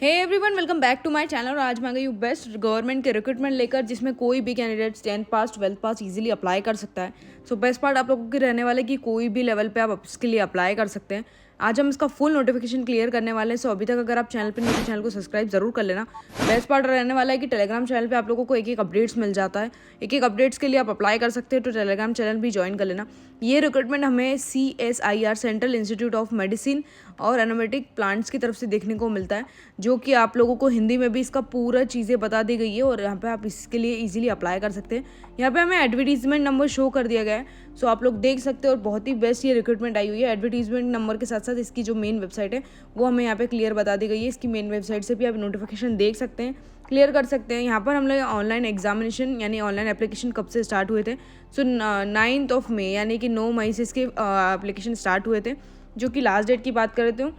Hey everyone, welcome back to my channel. और आज मैं आ गई हूँ बेस्ट गवर्नमेंट के रिक्रूटमेंट लेकर, जिसमें कोई भी कैंडिडेट 10th पास 12th पास इजीली अप्लाई कर सकता है। सो बेस्ट पार्ट आप लोगों की रहने वाला है कि कोई भी लेवल पे आप इसके लिए अप्लाई कर सकते हैं। आज हम इसका फुल नोटिफिकेशन क्लियर करने वाले हैं। सो अभी तक अगर आप चैनल पर नहीं तो चैनल को सब्सक्राइब जरूर कर लेना। बेस्ट पार्ट रहने वाला है कि टेलीग्राम चैनल पे आप लोगों को एक एक अपडेट्स मिल जाता है। एक एक अपडेट्स के लिए आप अप्लाई कर सकते हैं, तो टेलीग्राम चैनल भी ज्वाइन कर लेना। ये रिक्रूटमेंट हमें CSIR central institute of medicine और एरोमेटिक प्लांट्स की तरफ से देखने को मिलता है, जो कि आप लोगों को हिंदी में भी इसका पूरा चीज़ें बता दी गई है और यहाँ पे आप इसके लिए इजीली अप्लाई कर सकते हैं। यहाँ पे हमें एडवर्टीजमेंट नंबर शो कर दिया गया है, सो आप लोग देख सकते हो। और बहुत ही बेस्ट ये रिक्रूटमेंट आई हुई है। एडवर्टीजमेंट नंबर के साथ साथ इसकी जो मेन वेबसाइट है वो हमें यहाँ पे क्लियर बता दी गई है। इसकी मेन वेबसाइट से भी आप नोटिफिकेशन देख सकते हैं, क्लियर कर सकते हैं। यहाँ पर हम लोग ऑनलाइन एग्जामिनेशन यानी ऑनलाइन एप्लीकेशन कब से स्टार्ट हुए थे। सो 9 मई यानी कि 9 मई से इसके एप्लीकेशन स्टार्ट हुए थे, जो कि लास्ट डेट की बात कर रहे थे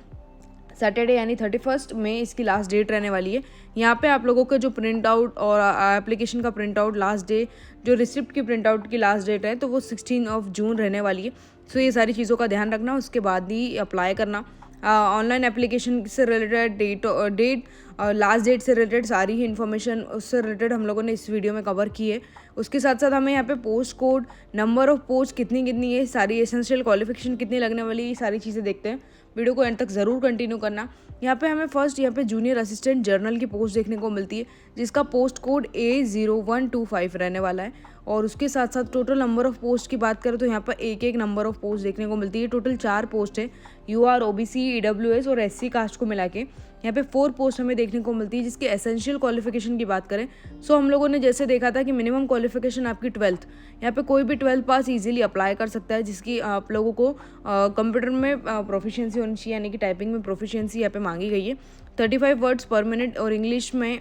सैटरडे यानी 31 मई इसकी लास्ट डेट रहने वाली है। यहाँ पे आप लोगों का जो प्रिंट आउट और एप्लीकेशन का प्रिंट आउट लास्ट डे, जो रिसिप्ट की प्रिंट आउट की लास्ट डेट है तो वो 16 जून रहने वाली है। सो ये सारी चीज़ों का ध्यान रखना, उसके बाद ही अप्लाई करना। ऑनलाइन एप्लीकेशन से रिलेटेड डेट लास्ट डेट से रिलेटेड सारी ही इन्फॉर्मेशन उससे रिलेटेड हम लोगों ने इस वीडियो में कवर की है। उसके साथ साथ हमें यहाँ पे post code, number of post कितनी है, सारी एसेंशियल क्वालिफिकेशन कितनी लगने वाली है, ये सारी चीज़ें देखते हैं। वीडियो को एंड तक ज़रूर कंटिन्यू करना। यहाँ पे हमें फर्स्ट यहाँ पे जूनियर असिस्टेंट जर्नल की पोस्ट देखने को मिलती है, जिसका पोस्ट कोड A0125 रहने वाला है। और उसके साथ साथ टोटल नंबर ऑफ पोस्ट की बात करें तो यहाँ पर एक नंबर ऑफ पोस्ट देखने को मिलती है। टोटल 4 पोस्ट है, UR OBC EWS और SC कास्ट को मिला के यहाँ पे 4 पोस्ट हमें देखने को मिलती है। जिसकी एसेंशियल क्वालिफिकेशन की बात करें सो हम लोगों ने जैसे देखा था कि मिनिमम क्वालिफिकेशन आपकी 12th, यहाँ पे कोई भी 12th पास इजीली अप्लाई कर सकता है, जिसकी आप लोगों को कंप्यूटर में प्रोफिशिएंसी होनी चाहिए, यानी कि टाइपिंग में प्रोफिशिएंसी यहाँ पे मांगी गई है। 35 वर्ड्स पर मिनट और इंग्लिश में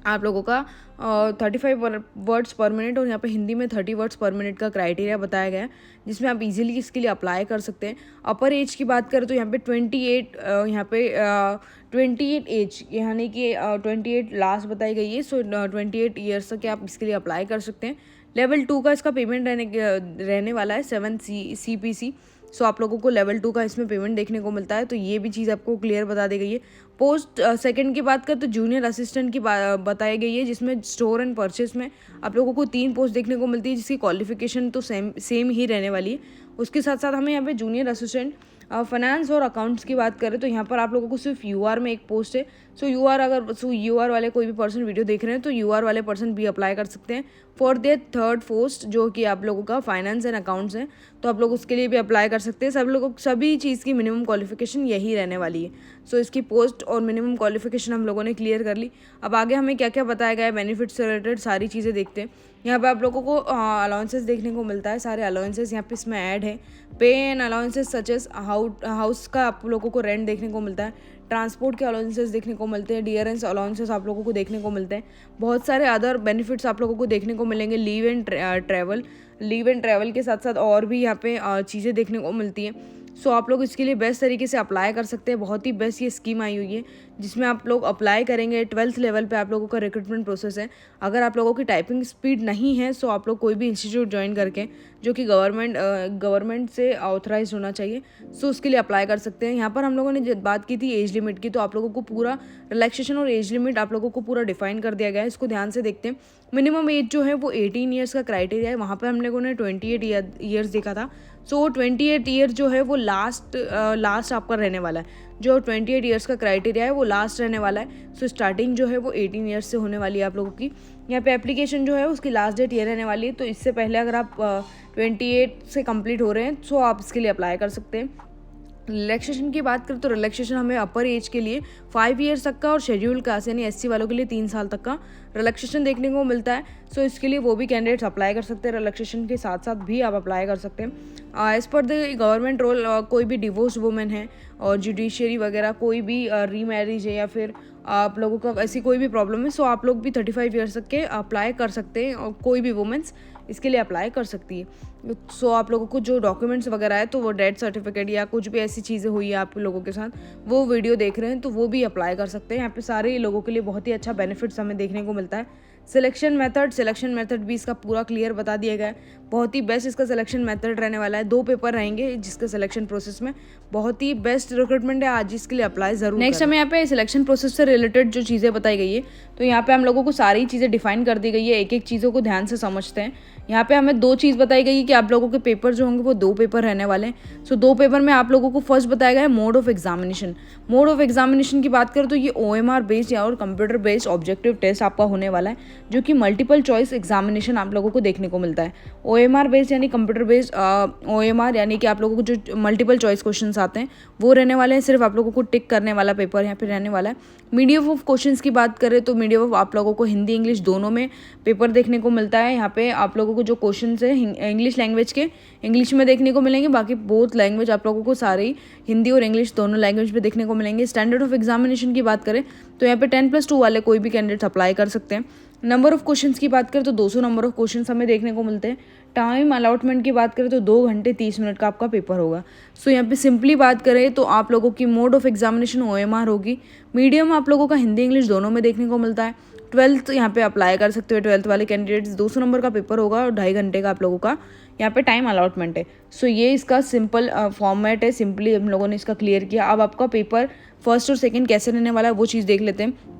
आप लोगों का 35 वर्ड्स पर मिनट और यहाँ पे हिंदी में 30 वर्ड्स पर मिनट का क्राइटेरिया बताया गया है, जिसमें आप इजीली इसके लिए अप्लाई कर सकते हैं। अपर एज की बात करें तो यहाँ पे 28 एज यानी कि 28 लास्ट बताई गई है। सो 28 ईयर्स तक आप इसके लिए अप्लाई कर सकते हैं। लेवल 2 का इसका पेमेंट रहने वाला है 7 CPC। सो आप लोगों को लेवल 2 का इसमें पेमेंट देखने को मिलता है, तो ये भी चीज़ आपको क्लियर बता दी गई है। पोस्ट सेकंड की बात करें तो जूनियर असिस्टेंट की बताई गई है, जिसमें स्टोर एंड परचेस में आप लोगों को 3 पोस्ट देखने को मिलती है, जिसकी क्वालिफिकेशन तो सेम ही रहने वाली है। उसके साथ साथ हमें यहाँ पे जूनियर असिस्टेंट फाइनेंस और अकाउंट्स की बात करें तो यहाँ पर आप लोगों को सिर्फ UR में एक पोस्ट है। सो UR वाले कोई भी पर्सन वीडियो देख रहे हैं तो UR वाले पर्सन भी अप्लाई कर सकते हैं फॉर देयर थर्ड पोस्ट, जो कि आप लोगों का फाइनेंस एंड अकाउंट्स है, तो आप लोग उसके लिए भी अप्लाई कर सकते हैं। सभी चीज़ की मिनिमम क्वालिफिकेशन यही रहने वाली है। सो इसकी पोस्ट और मिनिमम क्वालिफिकेशन हम लोगों ने क्लियर कर ली। अब आगे हमें क्या क्या बताया गया है, बेनिफिट से रिलेटेड सारी चीज़ें देखते हैं। यहाँ पे आप लोगों को अलाउंसेस देखने को मिलता है, सारे अलाउंसेस यहाँ पे इसमें ऐड है। Pay and allowances such as house का आप लोगों को रेंट देखने को मिलता है, ट्रांसपोर्ट के अलाउंसेस देखने को मिलते हैं, डियरेंस अलाउंसेस आप लोगों को देखने को मिलते हैं। बहुत सारे अदर बेनिफिट्स आप लोगों को देखने को मिलेंगे। लीव एंड ट्रैवल के साथ साथ और भी यहाँ पे चीज़ें देखने को मिलती हैं। सो आप लोग इसके लिए बेस्ट तरीके से अप्लाई कर सकते हैं। बहुत ही बेस्ट ये स्कीम आई हुई है, जिसमें आप लोग अप्लाई करेंगे। 12th लेवल पे आप लोगों का रिक्रूटमेंट प्रोसेस है। अगर आप लोगों की टाइपिंग स्पीड नहीं है सो आप लोग कोई भी इंस्टीट्यूट ज्वाइन करके, जो कि गवर्नमेंट से ऑथराइज होना चाहिए, सो उसके लिए अप्लाई कर सकते हैं। यहाँ पर हम लोगों ने बात की थी एज लिमिट की, तो आप लोगों को पूरा रिलैक्सेशन और एज लिमिट आप लोगों को पूरा डिफाइन कर दिया गया है। इसको ध्यान से देखते हैं। मिनिमम एज जो है वो 18 ईयर्स का क्राइटेरिया है। वहाँ पर हम लोगों ने 28 ईयर्स देखा था। सो 28 ईयर जो है वो लास्ट आपका रहने वाला है। जो 28 ईयर्स का क्राइटेरिया है वो लास्ट रहने वाला है। सो स्टार्टिंग जो है वो 18 ईयर्स से होने वाली है आप लोगों की। यहाँ पे एप्लीकेशन जो है उसकी लास्ट डेट ये रहने वाली है, तो इससे पहले अगर आप 28 से कंप्लीट हो रहे हैं सो आप इसके लिए अप्लाई कर सकते हैं। रिलैक्सेशन की बात करें तो रिलैक्सेशन हमें अपर एज के लिए 5 ईयर्स तक का और शेड्यूल कास्ट यानी SC वालों के लिए 3 साल तक का रिलैक्सेशन देखने को मिलता है। सो इसके लिए वो भी कैंडिडेट्स अप्लाई कर सकते हैं। रिलैक्सेशन के साथ साथ भी आप अप्लाई कर सकते हैं। As per the government role, कोई भी डिवोर्स वुमेन है और जुडिशियरी वगैरह, कोई भी रीमैरिज है या फिर आप लोगों का ऐसी कोई भी प्रॉब्लम है, सो आप लोग भी 35 ईयर्स तक के अप्लाई कर सकते हैं और कोई भी वुमेंस इसके लिए अप्लाई कर सकती है। सो आप लोगों को जो डॉक्यूमेंट्स वगैरह है तो वो डेथ सर्टिफिकेट या कुछ भी ऐसी चीज़ें हुई है आप लोगों के साथ, वो वीडियो देख रहे हैं तो वो भी अप्लाई कर सकते हैं। यहाँ पे सारे लोगों के लिए बहुत ही अच्छा बेनिफिट्स हमें देखने को मिलता है। सिलेक्शन मेथड भी इसका पूरा क्लियर बता दिया गया है। बहुत ही बेस्ट इसका सिलेक्शन मेथड रहने वाला है। 2 पेपर रहेंगे जिसके सिलेक्शन प्रोसेस में, बहुत ही बेस्ट रिक्रूटमेंट है, आज इसके लिए अप्लाई जरूर। नेक्स्ट हमें यहाँ पे सिलेक्शन प्रोसेस से रिलेटेड जो चीज़ें बताई गई है, तो यहाँ पे हम लोगों को सारी चीज़ें डिफाइन कर दी गई है। एक एक चीज़ों को ध्यान से समझते हैं। यहाँ पे हमें 2 चीज़ बताई गई है कि आप लोगों के पेपर जो होंगे वो 2 पेपर रहने वाले हैं। सो 2 पेपर में आप लोगों को फर्स्ट बताया गया है mode of examination. Mode of examination की बात करें तो ये OMR बेस्ड या और कंप्यूटर बेस्ड ऑब्जेक्टिव टेस्ट आपका होने वाला है, जो कि मल्टीपल चॉइस एग्जामिनेशन आप लोगों को देखने को मिलता है। OMR बेस्ड यानी कंप्यूटर बेस्ड OMR यानी कि आप लोगों को जो मल्टीपल चॉइस क्वेश्चन आते हैं वो रहने वाले हैं। सिर्फ आप लोगों को टिक करने वाला पेपर यहाँ पे रहने वाला है। मीडियम ऑफ क्वेश्चंस की बात करें तो मीडियम ऑफ आप लोगों को हिंदी इंग्लिश दोनों में पेपर देखने को मिलता है। यहाँ पे आप लोगों को जो क्वेश्चन है इंग्लिश लैंग्वेज के इंग्लिश में देखने को मिलेंगे, बाकी बोथ लैंग्वेज आप लोगों को सारे हिंदी और इंग्लिश दोनों लैंग्वेज में देखने को मिलेंगे। स्टैंडर्ड ऑफ एग्जामिनेशन की बात करें तो यहाँ पे 10+2 वाले कोई भी कैंडिडेट्स अप्लाई कर सकते हैं। नंबर ऑफ क्वेश्चंस की बात करें तो 200 नंबर ऑफ क्वेश्चंस हमें देखने को मिलते हैं। टाइम अलॉटमेंट की बात करें तो 2 घंटे 30 मिनट का आपका पेपर होगा। सो यहाँ पे सिंपली बात करें तो आप लोगों की मोड ऑफ एग्जामिनेशन OMR होगी। मीडियम आप लोगों का हिंदी इंग्लिश दोनों में देखने को मिलता है। 12th यहाँ पे अप्लाई कर सकते हो 12th वाले कैंडिडेट्स। 200 नंबर का पेपर होगा और 2.5 घंटे का आप लोगों का यहाँ पे टाइम अलॉटमेंट है। सो ये इसका सिंपल फॉर्मेट है, सिंपली हम लोगों ने इसका क्लियर किया। अब आपका पेपर फर्स्ट और सेकंड कैसे रहने वाला है वो चीज़ देख लेते हैं।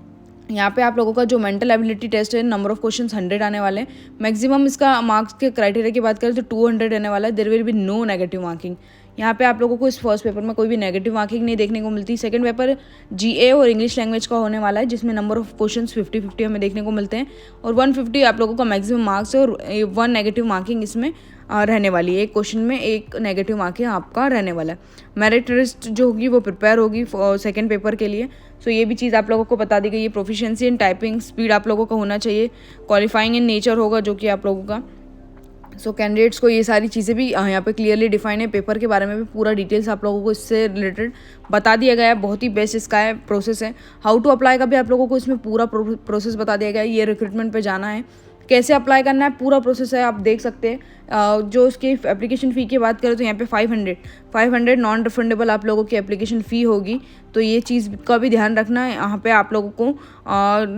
यहाँ पे आप लोगों का जो मेंटल एबिलिटी टेस्ट है, नंबर ऑफ क्वेश्चंस 100 आने वाले हैं। मैक्सिमम इसका मार्क्स के क्राइटेरिया की बात करें तो 200 रहने वाला है। There will be no negative marking. यहाँ पे आप लोगों को इस फर्स्ट पेपर में कोई भी नेगेटिव मार्किंग नहीं देखने को मिलती। सेकंड पेपर GA और इंग्लिश लैंग्वेज का होने वाला है, जिसमें नंबर ऑफ क्वेश्चंस 50-50 हमें देखने को मिलते हैं और 150 आप लोगों का मैक्सिमम मार्क्स है और 1 नेगेटिव मार्किंग इसमें रहने वाली है। एक क्वेश्चन में 1 नेगेटिव मार्किंग आपका रहने वाला है। मेरिट लिस्ट जो होगी वो प्रिपेयर होगी सेकेंड पेपर के लिए। सो ये भी चीज़ आप लोगों को बता दी गई है। प्रोफिशिएंसी इन टाइपिंग स्पीड आप लोगों का होना चाहिए। क्वालिफाइंग इन नेचर होगा जो कि आप लोगों का। सो कैंडिडेट्स को ये सारी चीज़ें भी यहाँ पे क्लियरली डिफाइन है। पेपर के बारे में भी पूरा डिटेल्स आप लोगों को इससे रिलेटेड बता दिया गया है। बहुत ही बेस्ट इसका है प्रोसेस है। हाउ टू अप्लाई का भी आप लोगों को इसमें पूरा प्रोसेस बता दिया गया है। ये रिक्रूटमेंट पे जाना है, कैसे अप्लाई करना है, पूरा प्रोसेस है, आप देख सकते हैं। जो उसकी एप्लीकेशन फ़ी की बात करें तो यहाँ पे 500 नॉन रिफंडेबल आप लोगों की एप्लीकेशन फ़ी होगी। तो ये चीज़ का भी ध्यान रखना है। यहाँ पे आप लोगों को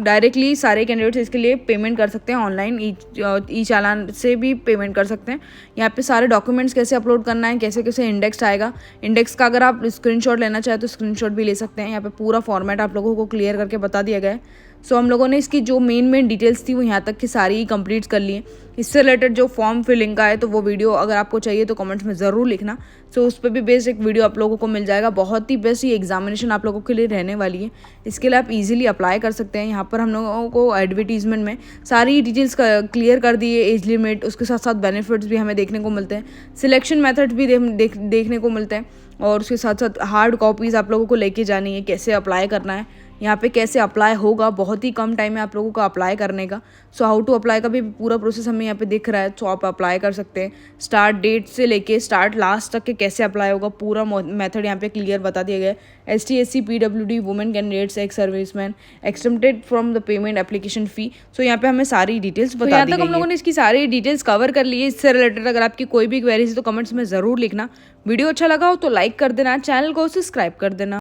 डायरेक्टली सारे कैंडिडेट्स इसके लिए पेमेंट कर सकते हैं। ऑनलाइन ई चालान से भी पेमेंट कर सकते हैं। यहाँ पे सारे डॉक्यूमेंट्स कैसे अपलोड करना है, कैसे कैसे इंडेक्स आएगा, इंडेक्स का अगर आप स्क्रीनशॉट लेना चाहें तो स्क्रीनशॉट भी ले सकते हैं। यहाँ पे पूरा फॉर्मेट आप लोगों को क्लियर करके बता दिया गया है। सो हम लोगों ने इसकी जो मेन डिटेल्स थी वो यहाँ तक की सारी ही कंप्लीट कर ली है। इससे रिलेटेड जो फॉर्म फिलिंग का है तो वो वीडियो अगर आपको चाहिए तो कमेंट्स में ज़रूर लिखना। सो उस पर भी बेस्ट एक वीडियो आप लोगों को मिल जाएगा। बहुत ही बेस्ट ये एग्जामिनेशन आप लोगों के लिए रहने वाली है। इसके लिए आप इजीली अप्लाई कर सकते हैं। यहाँ पर हम लोगों को एडवर्टीजमेंट में सारी डिटेल्स क्लियर कर दी है। एज लिमिट, उसके साथ साथ बेनिफिट्स भी हमें देखने को मिलते हैं। सिलेक्शन मेथड भी देखने को मिलते हैं और उसके साथ साथ हार्ड कॉपीज़ आप लोगों को लेके जानी है। कैसे अप्लाई करना है, यहाँ पे कैसे अप्लाई होगा, बहुत ही कम टाइम है आप लोगों को अप्लाई करने का। सो हाउ टू अप्लाई का भी पूरा प्रोसेस हमें यहाँ पे दिख रहा है। सो आप अप्लाई कर सकते हैं। स्टार्ट डेट से लेके स्टार्ट लास्ट तक के कैसे अप्लाई होगा पूरा मेथड यहाँ पे क्लियर बता दिया गया है। ST SC PWD women candidates, ex serviceman, exempted from the payment application fee. So यहाँ पे हमें सारी डिटेल्स बता दी गई है। यहाँ तक हम लोगों ने इसकी सारी डिटेल्स कवर कर ली है। इससे रिलेटेड अगर आपकी कोई भी क्वेरीज है तो कमेंट्स में ज़रूर लिखना। वीडियो अच्छा लगा हो तो लाइक कर देना, चैनल को सब्सक्राइब कर देना।